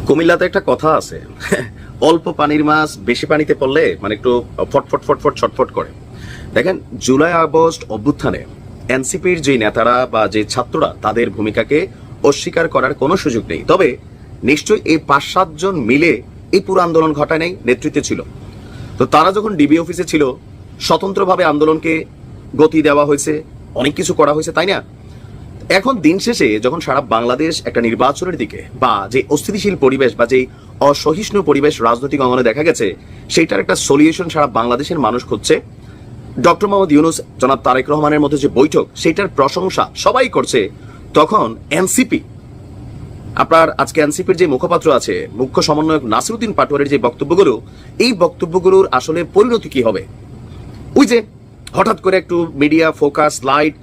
কুমিল্লাতে একটা কথা আছে, অল্প পানির মাছ বেশি পানিতে পড়লে মানে একটু ফটফট ফটফট ছটফট করে। দেখেন, জুলাই আগস্ট অভ্যুত্থানে এনসিপির যে নেতারা বা যে ছাত্ররা, তাদের ভূমিকাকে অস্বীকার করার কোনো সুযোগ নেই। তবে নিশ্চয়ই এই 5-7 জন মিলে এই পুরো আন্দোলন ঘটায় নাই, নেতৃত্বে ছিল। তো তারা যখন ডিবি অফিসে ছিল, স্বতন্ত্রভাবে আন্দোলনকে গতি দেওয়া হয়েছে, অনেক কিছু করা হয়েছে, তাই না? এখন দিন শেষে যখন সারা বাংলাদেশ একটা নির্বাচনের দিকে বা যে অস্থিতিশীল পরিবেশ বা যে অসহিষ্ণু পরিবেশ রাজনৈতিক অঙ্গনে দেখা গেছে, সেইটার একটা সলিউশন সারা বাংলাদেশের মানুষ খুঁজছে। ডক্টর মোহাম্মদ ইউনূস, জনাব তারেক রহমানের মধ্যে যে বৈঠক, সেইটার প্রশংসা সবাই করছে। তখন এনসিপি, আপনার আজকে এনসিপির যে মুখপাত্র আছে, মুখ্য সমন্বয়ক নাসিরউদ্দিন পাটোয়ারির যে বক্তব্যগুলো, এই বক্তব্যগুলোর আসলে পরিণতি কি হবে? ওই যে হঠাৎ করে একটু মিডিয়া ফোকাস লাইট,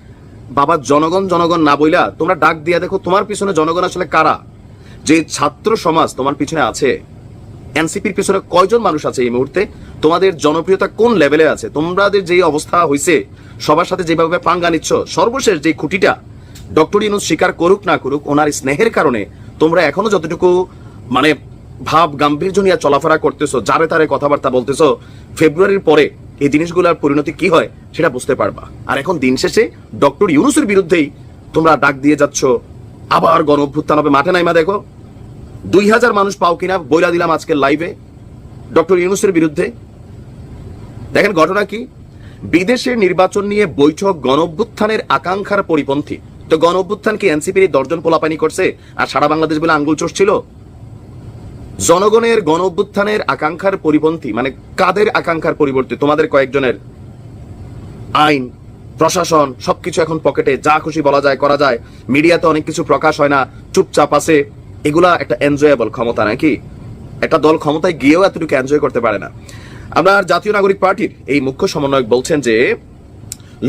বাবা জনগণ জনগণ না বইলা তোমরা ডাক দিয়া দেখো তোমার পিছনে জনগণ আসলে কারা। যে ছাত্র সমাজ তোমার পিছনে আছে, এনসিপির পিছনে কয়জন মানুষ আছে এই মুহূর্তে, তোমাদের জনপ্রিয়তা কোন লেভেলে আছে, তোমাদের যে অবস্থা হয়েছে, সবার সাথে যেভাবে পাঙ্গা নিচ্ছ, সর্বশেষ যে খুঁটিটা ডক্টর ইউনূস স্বীকার করুক না করুক, ওনার স্নেহের কারণে তোমরা এখনো যতটুকু মানে ভাব গাম্ভীর্য নিয়ে চলাফেরা করতেছো, যারে তারে কথাবার্তা বলতেছো, ফেব্রুয়ারির পরে এই জিনিসগুলোর পরিণতি কি হয় সেটা বুঝতে পারবা। আর এখন দিন শেষে ডক্টর ইউনূসের বিরুদ্ধেই তোমরা ডাক দিয়ে যাচ্ছ, আবার গণ অভ্যুত্থান হবে। মাঠে নাইমা দেখো 2000 মানুষ পাও কিনা বইলা দিলাম আজকের লাইভে ডক্টর ইউনূসের বিরুদ্ধে। দেখেন ঘটনা কি, বিদেশের নির্বাচন নিয়ে বৈঠক গণ অভ্যুত্থানের আকাঙ্ক্ষার পরিপন্থী। তো গণ অভ্যুত্থান কি এনসিপির দর্জন পোলাপানি করছে আর সারা বাংলাদেশ বলে আঙ্গুল চড়ছিল? জনগণের গণ অভ্যুত্থানের আকাঙ্ক্ষার পরিপন্থী মানে কাদের আকাঙ্ক্ষার পরিবর্তে? তোমাদের কয়েকজনের। আইন প্রশাসন সবকিছু এখন পকেটে, যা খুশি বলা যায় করা যায়, মিডিয়াতে অনেক কিছু প্রকাশ হয় না, চুপচাপ আছে। এগুলা একটা এনজয়েবল ক্ষমতা নাকি? একটা দল ক্ষমতায় গিয়েও এতটুকু এনজয় করতে পারে না। আপনার জাতীয় নাগরিক পার্টির এই মুখ্য সমন্বয়ক বলছেন যে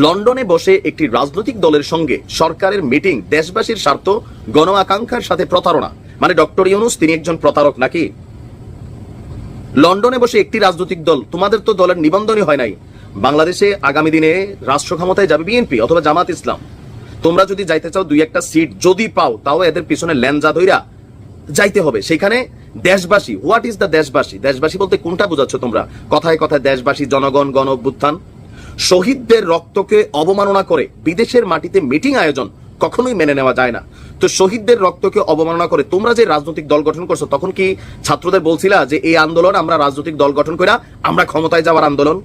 লন্ডনে বসে একটি রাজনৈতিক দলের সঙ্গে সরকারের মিটিং দেশবাসীর স্বার্থ গণ আকাঙ্ক্ষার সাথে প্রতারণা। মানে ডক্টর ইউনূস তিনি একজন প্রতারক নাকি? লন্ডনে বসে একটি রাজনৈতিক দল, তোমাদের তো দলের নিবন্ধনই হয় নাই। বাংলাদেশে আগামী দিনে রাষ্ট্র ক্ষমতায় যাবে বিএনপি অথবা জামাত ইসলাম। তোমরা যদি যাইতে চাও 2-1টা সিট যদি পাও, তাও এদের পিছনে ল্যাঞ্জা ধইরা যাইতে হবে। সেখানে দেশবাসী, হোয়াট ইজ দ্য দেশবাসী? দেশবাসী বলতে কোনটা বোঝাচ্ছ তোমরা? কথায় কথায় দেশবাসী, জনগণ, গণ অভ্যুত্থান। শহীদদের রক্তকে অবমাননা করে বিদেশের মাটিতে মিটিং আয়োজন কখনোই মেনে নেওয়া যায় না। তো শহীদদের রক্তকে অবমাননা করে তোমরা যে রাজনৈতিক দল গঠন করছো, তখন কি ছাত্রদের বলছিলা যে এই আন্দোলন আমরা রাজনৈতিক দল গঠন করে আমরা ক্ষমতায় যাওয়ার আন্দোলন?